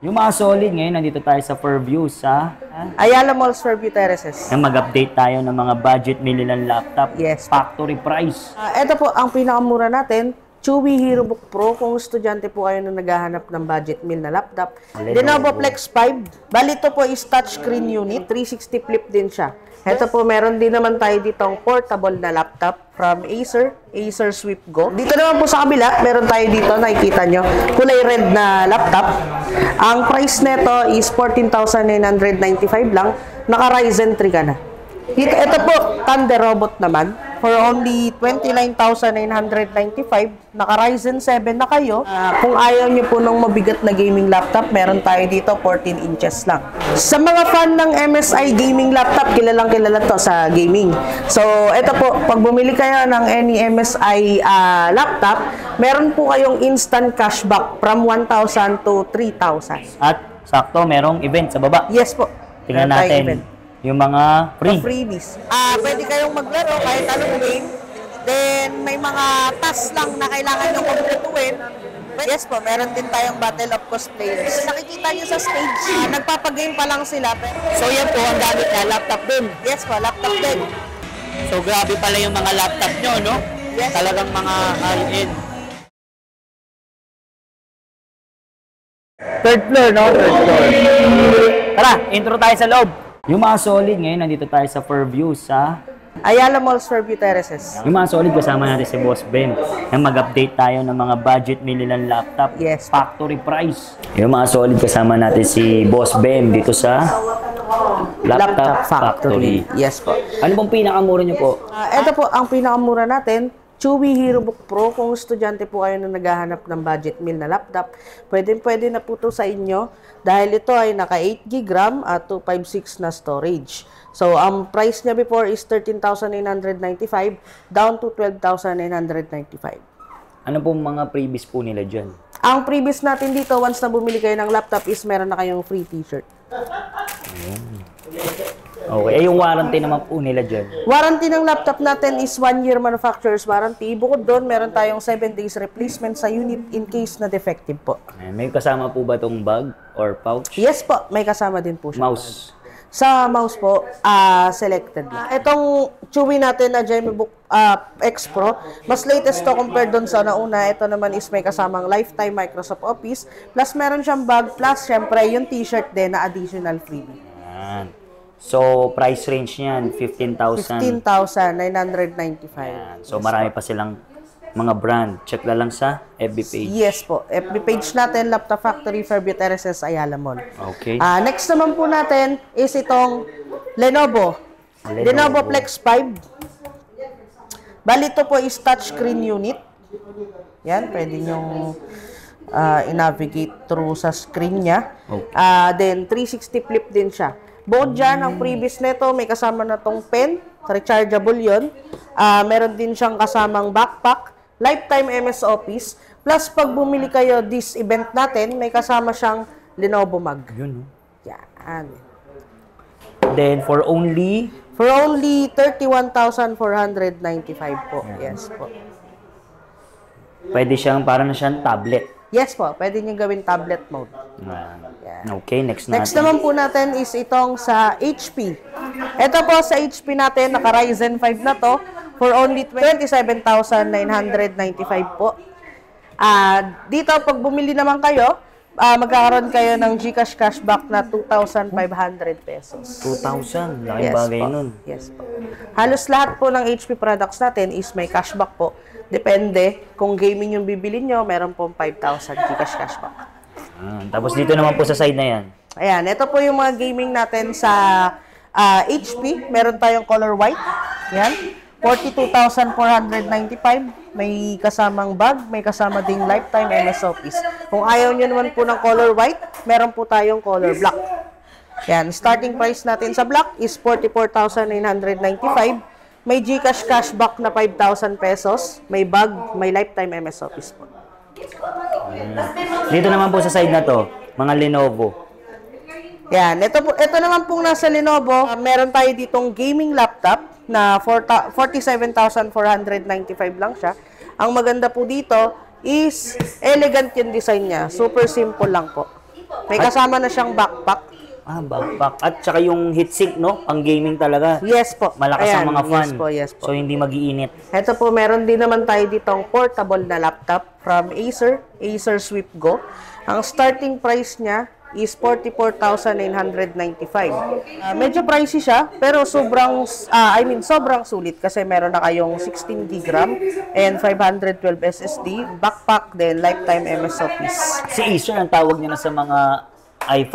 Yung mga solid ngayon, nandito tayo sa Fairview sa Ayala Malls Fairview Terraces. na mag-update tayo ng mga budget million laptop. Yes. Factory price. Ito po ang pinakamura natin, Chewy HeroBook Pro. Kung estudyante po kayo na naghahanap ng budget meal na laptop. Lenovo Flex 5. Bali ito po is touchscreen unit. 360 flip din siya. Ito po, meron din naman tayo ditong portable na laptop from Acer Swift Go. Dito naman po sa kabila, meron tayo dito, nakikita nyo, kulay red na laptop. Ang price nito is 14,995 lang. Naka Ryzen 3 ka na. Dito, ito po, Thunder Robot naman. For only 29,995, naka Ryzen 7 na kayo. Kung ayaw nyo po ng mabigat na gaming laptop, meron tayo dito 14 inches lang. Sa mga fan ng MSI gaming laptop, kilalang kilala to sa gaming. So, ito po, pag bumili kayo ng any MSI laptop, meron po kayong instant cashback from 1,000 to 3,000. At sakto, merong event sa baba. Yes po. Tingnan Meron tayong natin event. yung mga free. Freebies. Pwede kayong maglaro kahit anong game. Then, may mga tasks lang na kailangan nyo kumpletuhin. Yes po, meron din tayong Battle of Cosplayers. Nakikita nyo sa stage, nagpapagame pa lang sila. So yan po ang gamit na laptop din. Yes po, laptop din. So grabe pala yung mga laptop nyo, no? Yes. Talagang mga high-end. Third floor, no? Third floor. Tara, intro tayo sa loob. Yung mga solid ngayon, nandito tayo sa Fairview sa Ayala Malls Fairview Terraces. yung mga solid, kasama natin si Boss Ben. Nang mag-update tayo ng mga budget million laptop. Yes. Factory price. Yung mga solid, kasama natin si Boss Ben dito sa Laptop Factory. Yes po. Ano pong pinakamura nyo po? Ito po, ang pinakamura natin, Chewy HeroBook Pro. Kung estudyante po kayo na naghahanap ng budget meal na laptop, pwede na po ito sa inyo dahil ito ay naka 8GB RAM at 256 na storage. So, ang price niya before is 13,995 down to 12,995. Ano pong mga previous po nila dyan? Ang previous natin dito, once na bumili kayo ng laptop, is meron na kayong free t-shirt. Okay, yung warranty naman po nila dyan. Warranty ng laptop natin is 1 year manufacturer's warranty. Bukod doon, meron tayong 7 days replacement sa unit in case na defective po. May kasama po ba itong bag or pouch? Yes po, may kasama din po siya. Mouse. Sa mouse po, selected lang. Itong Chewy natin na GemeBook X Pro, mas latest to compared doon sa nauna. Ito naman is may kasamang lifetime Microsoft Office, plus meron siyang bag, plus syempre yung t-shirt din na additional freebie. Yan. So, price range niyan, 15,000. 15,995. Yan. So, marami pa silang mga brand. Check na lang sa FB page. Yes po. FB page natin, Laptop Factory, Fairview Terraces, Ayala Mall. Okay. Next naman po natin is itong Lenovo. Lenovo Flex 5. Bali ito po is touchscreen unit. Yan, pwede nyong i-navigate through sa screen niya. Okay. Then, 360 flip din siya. Bukod dyan, ang previous nito, may kasama na tong pen, rechargeable yun. Meron din siyang kasamang backpack, lifetime MS Office. Plus, pag bumili kayo this event natin, may kasama siyang Lenovo mug. Yun, no? Yan. Then, for only... For only 31,495 po. Yes po. Pwede siyang, parang na siyang tablet. Yes po, pwede nyo gawin tablet mode. Okay, next natin. Next naman po natin is itong sa HP. Ito po sa HP natin, naka Ryzen 5 na to, for only 27,995 po. Dito, pag bumili naman kayo, magkakaroon kayo ng GCash cashback na 2,500 pesos. 2,000. Laking bagay po. nun. Yes po. Halos lahat po ng HP products natin is may cashback po. Depende, kung gaming yung bibili nyo, meron pong 5,000 GCash cashback. Tapos dito naman po sa side na yan. Ayan, ito po yung mga gaming natin sa HP. Meron tayong color white. Yan. 42,495. May kasamang bag, may kasama ding lifetime MS Office. Kung ayaw nyo naman po ng color white, meron po tayong color black. Yan, starting price natin sa black is 44,995. May GCash cashback na 5,000 pesos. May bag, may lifetime MS Office po. Dito naman po sa side na to, mga Lenovo. Yan, ito naman pong nasa Lenovo, meron tayo ditong gaming laptop na 47,495 lang siya. Ang maganda po dito is elegant yung design niya. Super simple lang po. May kasama na siyang backpack. Backpack. At saka yung heatsink, no? Pang gaming talaga. Yes po. Malakas Ayan, ang mga fan. Yes po, yes po. So, hindi mag-iinit. Ito po, meron din naman tayo ditong portable na laptop from Acer Sweep Go. Ang starting price niya is 44,995. Medyo pricey siya, pero sobrang sulit kasi meron na kayong 16 GB RAM and 512 SSD, backpack, then lifetime MSOPs. Si Acer, ang tawag niya na sa mga i5,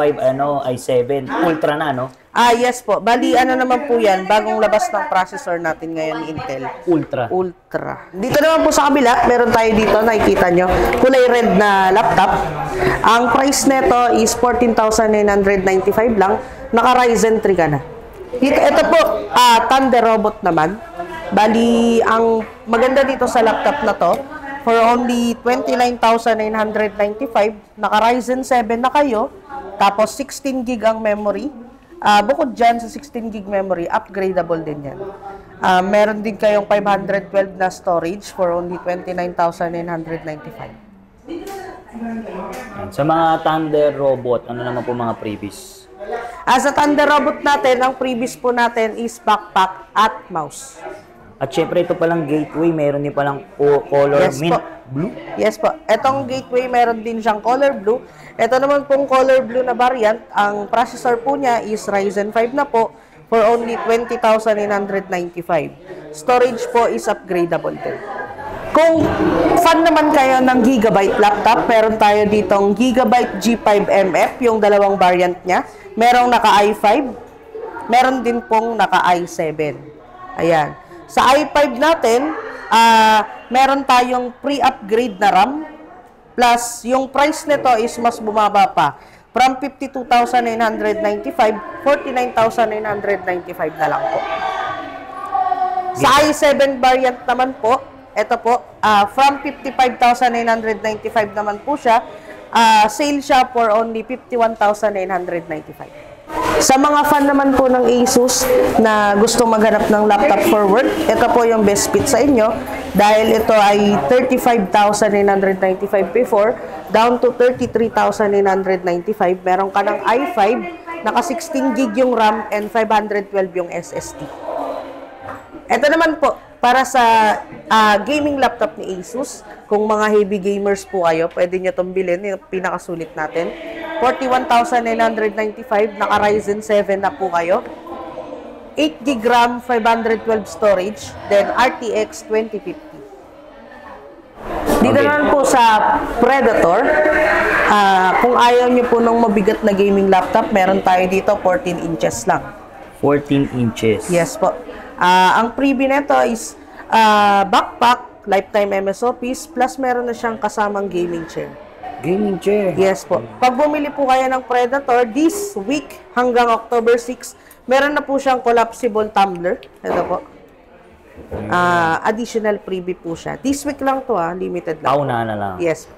i7, Ultra na, no? Yes po. Bali, naman po yan, bagong labas ng processor natin ngayon ni Intel. Ultra. Dito naman po sa kabila, meron tayo dito, nakikita nyo, kulay red na laptop. Ang price nito is 14,995 lang. Naka Ryzen 3 ka na. Ito po, Thunder Robot naman. Bali, ang maganda dito sa laptop na to, for only 29,995, naka Ryzen 7 na kayo, tapos 16 GB ang memory. Bukod dyan sa 16 GB memory, upgradable din yan. Meron din kayong 512 na storage for only 29,995. Sa mga Thunder Robot, ano naman po mga previous? Sa Thunder Robot natin, ang previous po natin is backpack at mouse. At syempre, ito palang gateway, meron din palang color mint blue. Yes po. Etong gateway, meron din siyang color blue. Ito naman pong color blue na variant, ang processor po niya is Ryzen 5 na po for only 20,995. Storage po is upgradable din. Kung fan naman kayo ng Gigabyte laptop, meron tayo ditong Gigabyte G5MF, yung dalawang variant niya. Merong naka i5, meron din pong naka i7. Ayan. Sa i5 natin, meron tayong pre-upgrade na RAM, plus yung price nito is mas bumaba pa. From 52,995, 49,995 na lang po. Sa i7 variant naman po, ito po, from 55,995 naman po siya, sale siya for only 51,995. Sa mga fan naman po ng Asus na gusto maghanap ng laptop for work, ito po yung best fit sa inyo dahil ito ay 35,995 before down to 33,995. Meron ka ng i5, naka 16 GB yung RAM and 512 yung SSD. Ito naman po, para sa gaming laptop ni Asus, kung mga heavy gamers po kayo, pwede nyo itong bilhin, yung pinakasulit natin. 41,995, naka Ryzen 7 na po kayo. 8 GB RAM, 512 storage, then RTX 2050. Dito naman po sa Predator, kung ayaw nyo po ng mabigat na gaming laptop, meron tayo dito 14 inches lang. 14 inches. Yes po. Ang freebie nito is backpack, lifetime MSOPs, plus meron na siyang kasamang gaming chair. Gaming chair. Yes po. Pag bumili po kayo ng Predator, this week hanggang October 6, meron na po siyang collapsible tumbler. Ito po. Additional freebie po siya. This week lang to limited lang. Pauna na lang. Yes.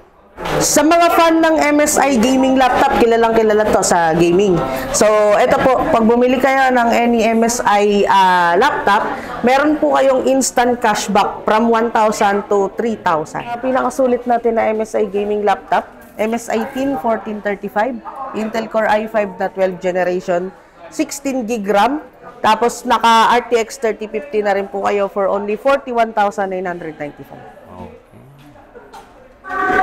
Sa mga fan ng MSI gaming laptop, kilalang kilala to sa gaming. So, ito po, pag bumili kayo ng any MSI laptop, meron po kayong instant cashback from 1,000 to 3,000. Pinakasulit natin na MSI gaming laptop, MSI Teen 1435, Intel Core i5 na 12th generation, 16 GB RAM, tapos naka RTX 3050 na rin po kayo for only 41,995.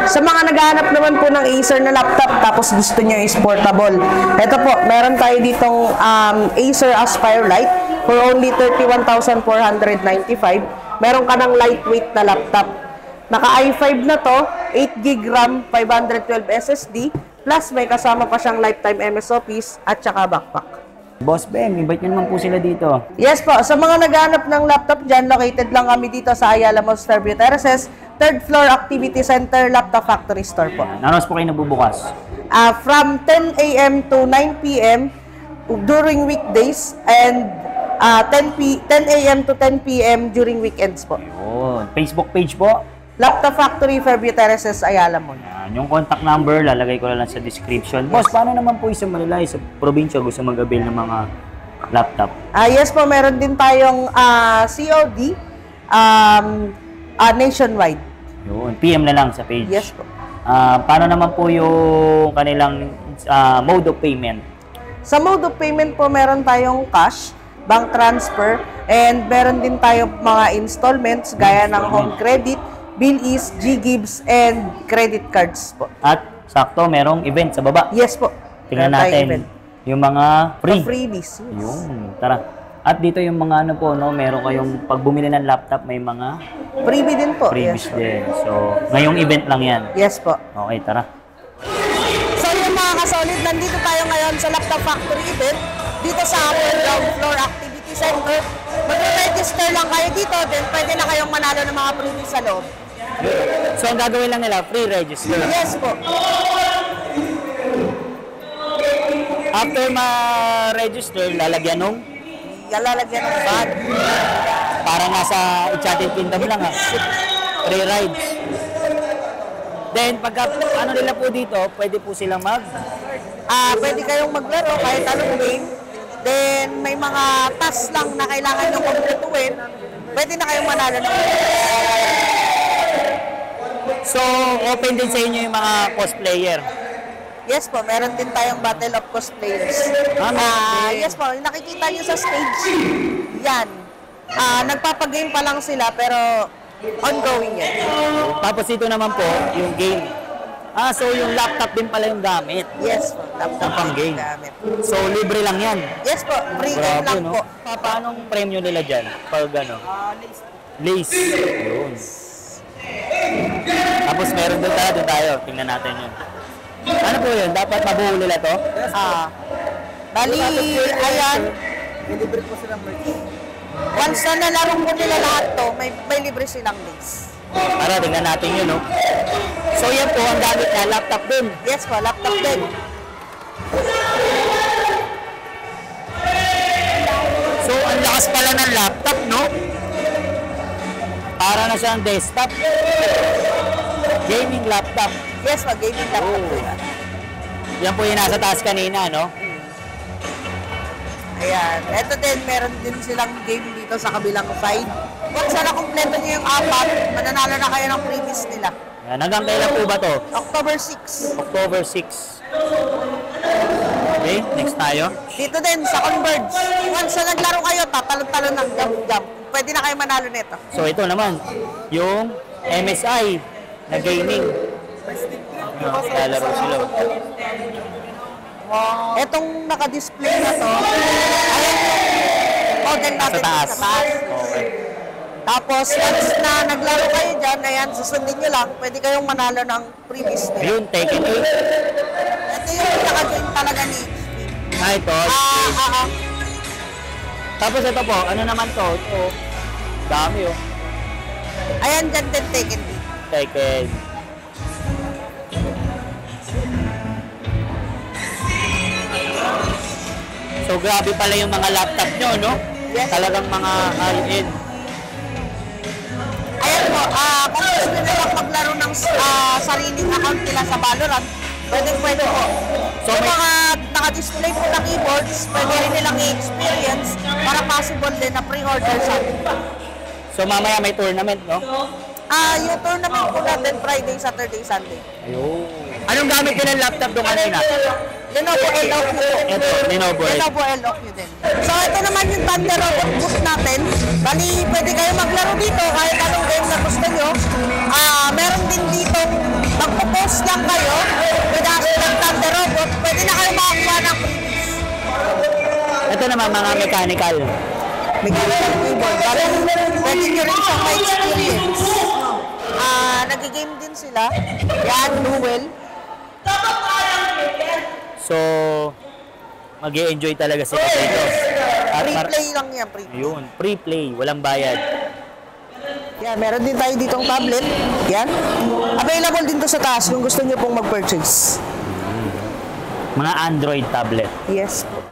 Sa mga naghahanap naman po ng Acer na laptop tapos gusto nyo is portable, ito po, meron tayo ditong Acer Aspire Lite for only 31,495. Meron ka ng lightweight na laptop. Naka i5 na to, 8 GB RAM, 512 SSD, plus may kasama pa siyang lifetime MSOPs at saka backpack. Boss Ben, invite nyo naman po sila dito. Yes po, sa mga naghahanap ng laptop dyan, located lang kami dito sa Ayala Malls, Fairview Terraces, 3rd floor Activity Center, Laptop Factory Store po. Nanos po kayo nabubukas? From 10 a.m. to 9 p.m. during weekdays and 10 a.m. to 10 p.m. during weekends po. Yun. Facebook page po? Laptop Factory, Fairview Terraces, Ayala Mall. Yung contact number, lalagay ko na lang sa description. Boss, paano naman po sa Manila, sa probinsya, gusto mag-avail ng mga laptop? Yes po, meron din tayong COD nationwide. Yun, PM na lang sa page. Yes po. Paano naman po yung kanilang mode of payment? Sa mode of payment po, meron tayong cash, bank transfer, and meron din tayo mga installments gaya ng home credit, Bill-Ease, G-Gives, and credit cards po. At sakto, merong event sa baba. Yes po. Tingnan Meron tayong natin event. yung mga free. Freebies. Yes. Yun, tara. At dito yung mga ano po, no, meron kayong pag bumili ng laptop, may mga Freebie din po. freebies Yes po. din. So, ngayong event lang yan. Yes po. Okay, tara. So yung mga kasolid, nandito tayo ngayon sa Laptop Factory event dito sa upper ground floor activity center. Mag-register lang kayo dito, then pwede na kayong manalo ng mga freebies sa loob. So, ang gagawin lang nila, free register. Yes po. After ma-register, lalagyan nung Lalagyan ng bag. para nasa Enchanted Kingdom lang ha. Free rides. Then, pagka ano nila po dito, pwede po silang Pwede kayong maglaro kahit anong game. Then may mga tasks lang na kailangan nyo kumpletuhin. Pwede na kayong manalo ng So, open din sa inyo yung mga cosplayer. Yes po, meron din tayong Battle of Cosplayers. Yes po, yung nakikita nyo sa stage, yan. Nagpapagame pa lang sila pero ongoing yan. Tapos ito naman po, yung game. So yung laptop din pala yung gamit. Yes po, laptop Pang din game. gamit. So libre lang yan. Yes po, free game lang po. Paanong premyo nila dyan? Pag ano? Lace. Yun. Tapos meron doon tayo. Tingnan natin yun. Ano po yun? Dapat mabuo nila to? Bali, ayan. Deliver po silang merch. Once na nalaro po nila lahat to, may libre silang lace. Para tingnan natin yun, no? So yan po ang gamit na laptop din. Yes po, laptop din. So ang lakas pala ng laptop, no? Para na siyang desktop. Gaming laptop. Yes po, gaming laptop po yan. Yan po yung nasa taas kanina, no? Ayan. Ito din, meron din silang game dito sa kabilang side. Once na kumpleto nyo yung apat, mananalo na kayo ng freebies nila. Yan, hanggang kailan po ba to? October 6. October 6. Okay, next tayo. Dito din, sa Converge. Once na naglaro kayo, tatalon-talon ng jump-jump. Pwede na kayo manalo nito. So ito naman, yung MSI na gaming. Lalaro sila. Etong naka-display na to, ayan yung model natin Sa taas. sa taas. Okay. Tapos, once na naglaro kayo dyan, ayan, susundin nyo lang, pwede kayong manalo ng freebies nila. Ayun, Tekken 8. Ito yung pinaka-join talaga ni HP. Ito. Tapos ito po, ano naman to? Ito, dami oh. Ayan dyan din Tekken din. Tekken. So grabe pala yung mga laptop nyo, no? Yes. Talagang mga high-end. Ayan po, kung gusto nyo lang maglaro ng sariling account nila sa Valorant, pwede po. So, Yung may- mga naka-display po na keyboards, pwede rin nilang i-experience para possible din na pre-order sa atin. So mamaya may tournament, no? Yung tournament po natin Friday, Saturday, Sunday. Ayun. Anong gamit din ng laptop doon kanina? Lenovo LOQ. Ito, Lenovo. Lenovo LOQ din. So ito naman yung Thunder Robot booth natin. Bali, pwede kayo maglaro dito kahit anong game na gusto nyo. Meron din dito, magpo-post lang kayo with hashtag Thunder Robot. Pwede na kayo makakuha ng freebies. Ito naman mga mechanical. Mechanical keyboard. Bali, pwede nyo rin siyang ma-experience. Nag-game din sila. Yan, duel. So, mag-i-enjoy talaga sila dito. At Free play lang yan, free. Ayun, free play, walang bayad. Yan, meron din tayo ditong tablet. Yan. Available din to sa taas kung gusto nyo pong mag-purchase. Mga Android tablet. Yes po.